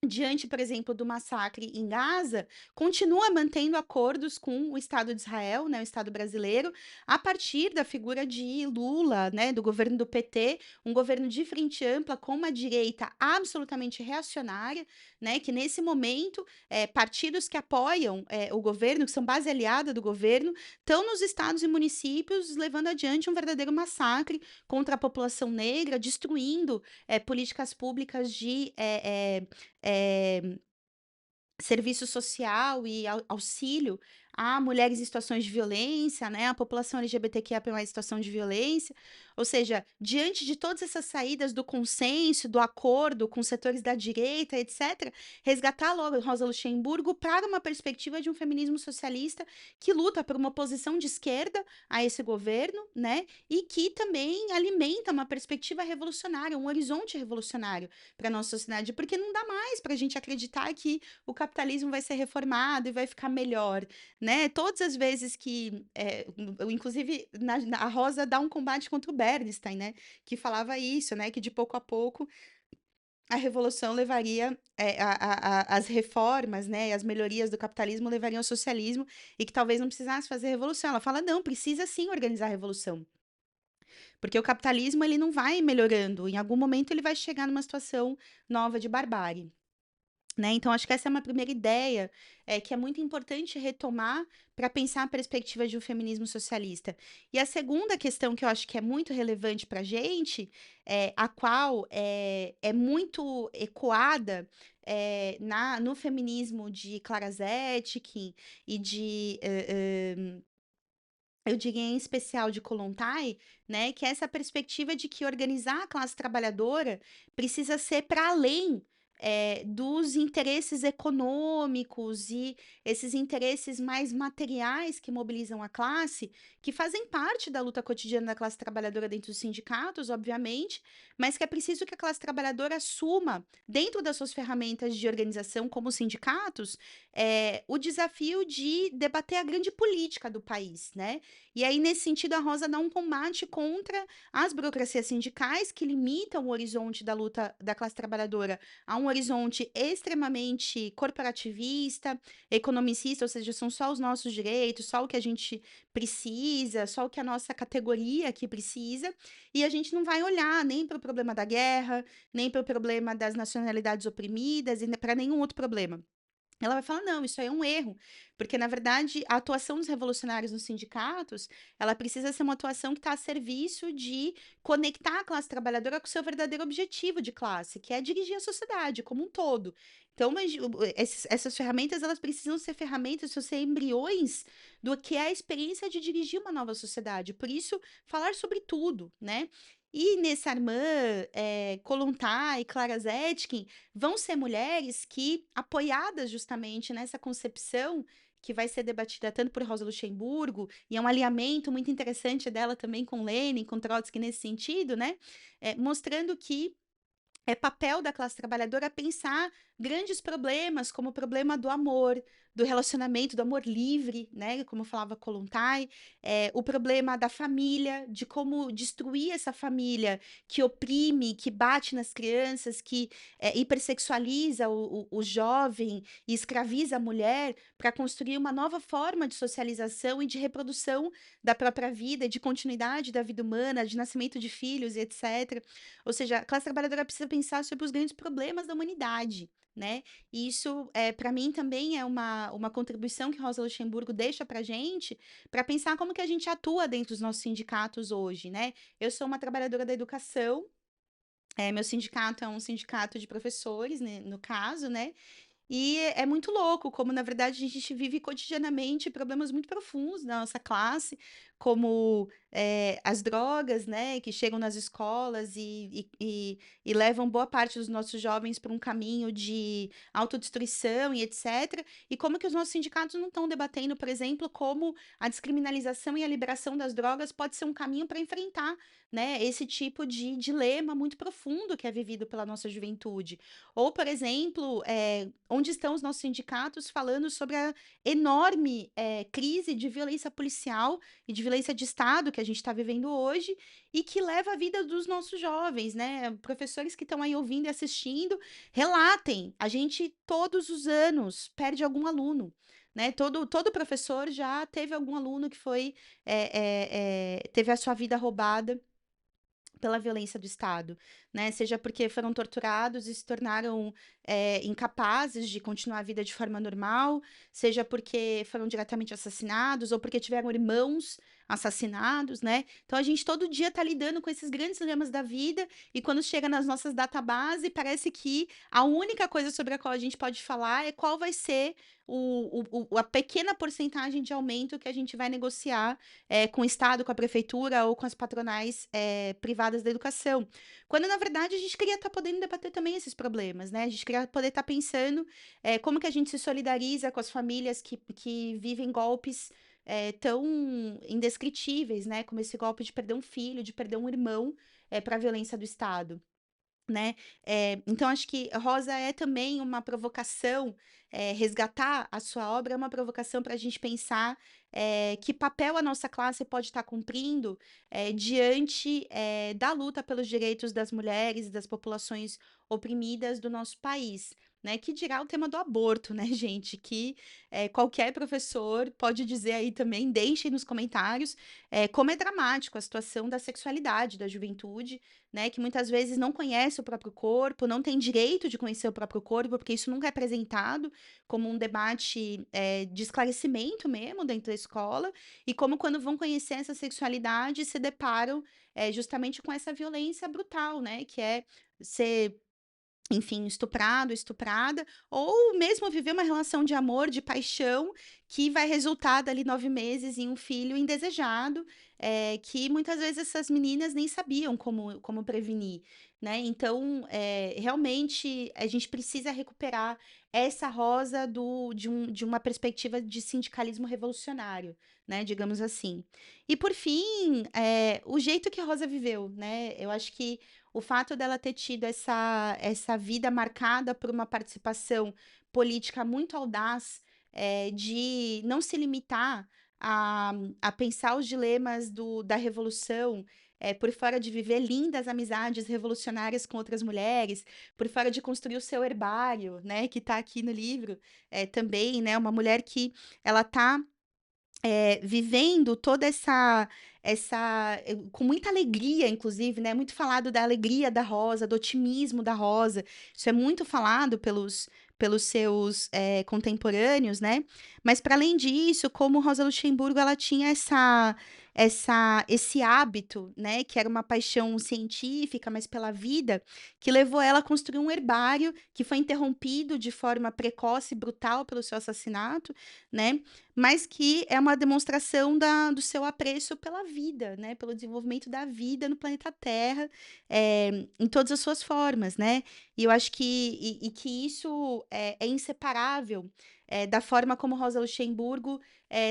diante, por exemplo, do massacre em Gaza, continua mantendo acordos com o Estado de Israel, né, o Estado brasileiro, a partir da figura de Lula, né, do governo do PT, um governo de frente ampla com uma direita absolutamente reacionária, né, que nesse momento partidos que apoiam o governo, que são base aliada do governo, estão nos estados e municípios levando adiante um verdadeiro massacre contra a população negra, destruindo políticas públicas de eh, serviço social e auxílio a mulheres em situações de violência, né, a população LGBTQIA+ em situação de violência, ou seja, diante de todas essas saídas do consenso, do acordo com setores da direita, etc., resgatar logo Rosa Luxemburgo para uma perspectiva de um feminismo socialista que luta por uma oposição de esquerda a esse governo, né, e que também alimenta uma perspectiva revolucionária, um horizonte revolucionário para a nossa sociedade, porque não dá mais para a gente acreditar que o capitalismo vai ser reformado e vai ficar melhor, né? Todas as vezes que, inclusive, a Rosa dá um combate contra o Bernstein, né? Que falava isso, né? Que de pouco a pouco a revolução levaria, as reformas, né? As melhorias do capitalismo levariam ao socialismo e que talvez não precisasse fazer revolução. Ela fala, não, precisa sim organizar a revolução. Porque o capitalismo, ele não vai melhorando. Em algum momento, ele vai chegar numa situação nova de barbárie. Né? Então, acho que essa é uma primeira ideia que é muito importante retomar para pensar a perspectiva de um feminismo socialista. E a segunda questão que eu acho que é muito relevante para a gente, a qual é muito ecoada no feminismo de Clara Zetkin e de eu diria em especial de Kollontai, né, que é essa perspectiva de que organizar a classe trabalhadora precisa ser para além, dos interesses econômicos e esses interesses mais materiais que mobilizam a classe, que fazem parte da luta cotidiana da classe trabalhadora dentro dos sindicatos, obviamente, mas que é preciso que a classe trabalhadora assuma, dentro das suas ferramentas de organização como sindicatos, o desafio de debater a grande política do país, né? E aí, nesse sentido, a Rosa dá um combate contra as burocracias sindicais que limitam o horizonte da luta da classe trabalhadora a um horizonte extremamente corporativista, economicista, ou seja, são só os nossos direitos, só o que a gente precisa, só o que a nossa categoria aqui precisa, e a gente não vai olhar nem para o problema da guerra, nem para o problema das nacionalidades oprimidas, e para nenhum outro problema. Ela vai falar: "Não, isso aí é um erro", porque na verdade a atuação dos revolucionários nos sindicatos, ela precisa ser uma atuação que está a serviço de conectar a classe trabalhadora com o seu verdadeiro objetivo de classe, que é dirigir a sociedade como um todo. Então, mas essas ferramentas, elas precisam ser ferramentas, precisam ser embriões do que é a experiência de dirigir uma nova sociedade. Por isso, falar sobre tudo, né. E Inês Armand, Kollontai, Clara Zetkin, vão ser mulheres que, apoiadas justamente nessa concepção que vai ser debatida tanto por Rosa Luxemburgo, e é um alinhamento muito interessante dela também com Lenin, com Trotsky nesse sentido, né? Mostrando que é papel da classe trabalhadora pensar grandes problemas, como o problema do amor, do relacionamento, do amor livre, né? Como falava Kollontai, o problema da família, de como destruir essa família que oprime, que bate nas crianças, que hipersexualiza o jovem e escraviza a mulher para construir uma nova forma de socialização e de reprodução da própria vida, de continuidade da vida humana, de nascimento de filhos e etc. Ou seja, a classe trabalhadora precisa pensar sobre os grandes problemas da humanidade, né? E isso, para mim, também é uma contribuição que Rosa Luxemburgo deixa para gente, para pensar como que a gente atua dentro dos nossos sindicatos hoje, né? Eu sou uma trabalhadora da educação, meu sindicato é um sindicato de professores, né, no caso, né? E é muito louco como, na verdade, a gente vive cotidianamente problemas muito profundos na nossa classe, como, as drogas, né, que chegam nas escolas e levam boa parte dos nossos jovens para um caminho de autodestruição e etcétera, e como que os nossos sindicatos não estão debatendo, por exemplo, como a descriminalização e a liberação das drogas pode ser um caminho para enfrentar, né, esse tipo de dilema muito profundo que é vivido pela nossa juventude. Ou, por exemplo, onde estão os nossos sindicatos falando sobre a enorme, crise de violência policial e de violência de Estado que a gente está vivendo hoje e que leva a vida dos nossos jovens, né? Professores que estão aí ouvindo e assistindo, relatem. A gente, todos os anos, perde algum aluno. Né? Todo professor já teve algum aluno que foi teve a sua vida roubada pela violência do Estado, né? Seja porque foram torturados e se tornaram incapazes de continuar a vida de forma normal, seja porque foram diretamente assassinados ou porque tiveram irmãos assassinados, né? Então a gente todo dia está lidando com esses grandes dilemas da vida e quando chega nas nossas databases parece que a única coisa sobre a qual a gente pode falar é qual vai ser a pequena porcentagem de aumento que a gente vai negociar com o Estado, com a prefeitura ou com as patronais privadas da educação. Quando, na verdade, a gente queria estar podendo debater também esses problemas, né? A gente queria poder estar pensando como que a gente se solidariza com as famílias que vivem golpes tão indescritíveis, né? Como esse golpe de perder um filho, de perder um irmão para a violência do Estado. Né? Então acho que Rosa é também uma provocação, resgatar a sua obra é uma provocação para a gente pensar que papel a nossa classe pode estar cumprindo diante da luta pelos direitos das mulheres e das populações oprimidas do nosso país. Né, que dirá o tema do aborto, né, gente? Que qualquer professor pode dizer aí também, deixem nos comentários como é dramático a situação da sexualidade da juventude, né, que muitas vezes não conhece o próprio corpo, não tem direito de conhecer o próprio corpo, porque isso nunca é apresentado como um debate de esclarecimento mesmo dentro da escola, e como quando vão conhecer essa sexualidade se deparam justamente com essa violência brutal, né, que é ser enfim, estuprado, estuprada, ou mesmo viver uma relação de amor, de paixão, que vai resultar dali 9 meses em um filho indesejado, que muitas vezes essas meninas nem sabiam como prevenir, né. Então, realmente a gente precisa recuperar essa Rosa de uma perspectiva de sindicalismo revolucionário, né, digamos assim. E por fim, o jeito que a Rosa viveu, né, eu acho que o fato dela ter tido essa vida marcada por uma participação política muito audaz, de não se limitar a a pensar os dilemas da revolução, por fora de viver lindas amizades revolucionárias com outras mulheres, por fora de construir o seu herbário, né, que está aqui no livro, também, né, uma mulher que ela está vivendo toda com muita alegria, inclusive, né, muito falado da alegria da Rosa, do otimismo da Rosa, isso é muito falado pelos seus, contemporâneos, né, mas para além disso, como Rosa Luxemburgo ela tinha esse hábito, né, que era uma paixão científica, mas pela vida, que levou ela a construir um herbário que foi interrompido de forma precoce e brutal pelo seu assassinato, né, mas que é uma demonstração do seu apreço pela vida, né, pelo desenvolvimento da vida no planeta Terra, em todas as suas formas, né. E eu acho que isso é inseparável, da forma como Rosa Luxemburgo,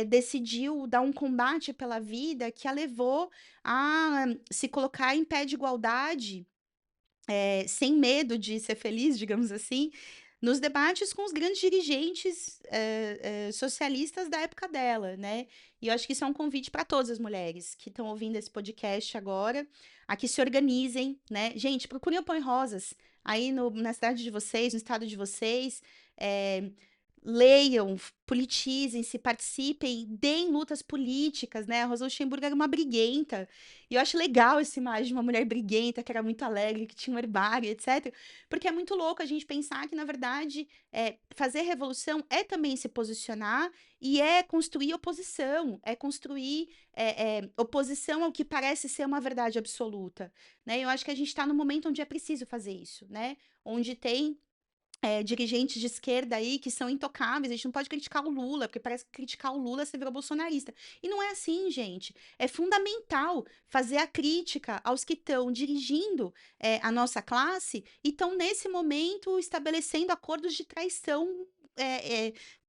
decidiu dar um combate pela vida que a levou a se colocar em pé de igualdade, sem medo de ser feliz, digamos assim, nos debates com os grandes dirigentes, socialistas da época dela, né. E eu acho que isso é um convite para todas as mulheres que estão ouvindo esse podcast agora, a que se organizem, né. Gente, procurem o Põe Rosas aí na cidade de vocês, no estado de vocês, eh, leiam, politizem-se, participem, deem lutas políticas, né. A Rosa Luxemburgo era uma briguenta, e eu acho legal essa imagem de uma mulher briguenta, que era muito alegre, que tinha um herbário, etcétera, porque é muito louco a gente pensar que, na verdade, fazer revolução é também se posicionar e é construir oposição, é construir, oposição ao que parece ser uma verdade absoluta, né. Eu acho que a gente está num momento onde é preciso fazer isso, né, onde tem dirigentes de esquerda aí que são intocáveis, a gente não pode criticar o Lula, porque parece que criticar o Lula você virou bolsonarista. E não é assim, gente. É fundamental fazer a crítica aos que estão dirigindo a nossa classe e estão, nesse momento, estabelecendo acordos de traição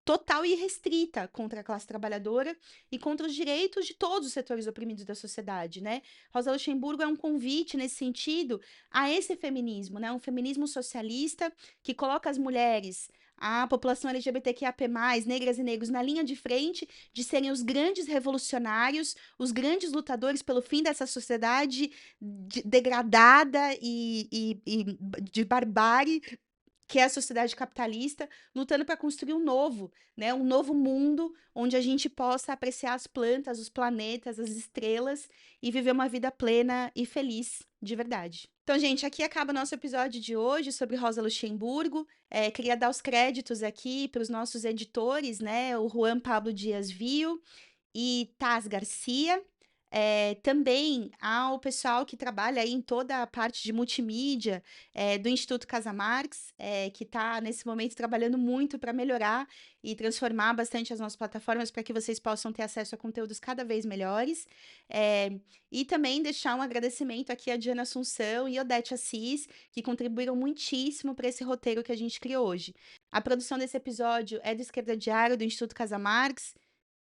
total e irrestrita contra a classe trabalhadora e contra os direitos de todos os setores oprimidos da sociedade, né? Rosa Luxemburgo é um convite, nesse sentido, a esse feminismo, né? Um feminismo socialista que coloca as mulheres, a população LGBTQIAP+, negras e negros, na linha de frente de serem os grandes revolucionários, os grandes lutadores pelo fim dessa sociedade degradada e de barbárie, que é a sociedade capitalista, lutando para construir um novo, né, um novo mundo onde a gente possa apreciar as plantas, os planetas, as estrelas e viver uma vida plena e feliz de verdade. Então, gente, aqui acaba o nosso episódio de hoje sobre Rosa Luxemburgo. Queria dar os créditos aqui para os nossos editores, né, o Juan Pablo Dias Vio e Taz Garcia. Também ao pessoal que trabalha aí em toda a parte de multimídia, do Instituto Casa Marx, que está nesse momento trabalhando muito para melhorar e transformar bastante as nossas plataformas para que vocês possam ter acesso a conteúdos cada vez melhores. E também deixar um agradecimento aqui a Diana Assunção e Odete Assis, que contribuíram muitíssimo para esse roteiro que a gente criou hoje. A produção desse episódio é do Esquerda Diário, do Instituto Casa Marx,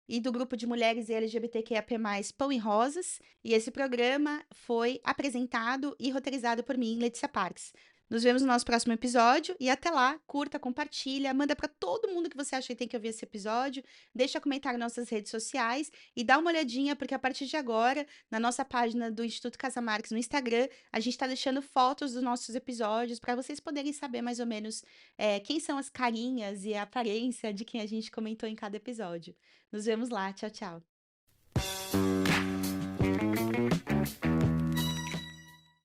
e do grupo de mulheres LGBTQIAP+, Pão e Rosas, e esse programa foi apresentado e roteirizado por mim, Letícia Parks. Nos vemos no nosso próximo episódio e até lá, curta, compartilha, manda para todo mundo que você acha que tem que ouvir esse episódio, deixa comentário nas nossas redes sociais e dá uma olhadinha, porque a partir de agora, na nossa página do Instituto Casa Marques no Instagram, a gente está deixando fotos dos nossos episódios para vocês poderem saber mais ou menos quem são as carinhas e a aparência de quem a gente comentou em cada episódio. Nos vemos lá. Tchau, tchau.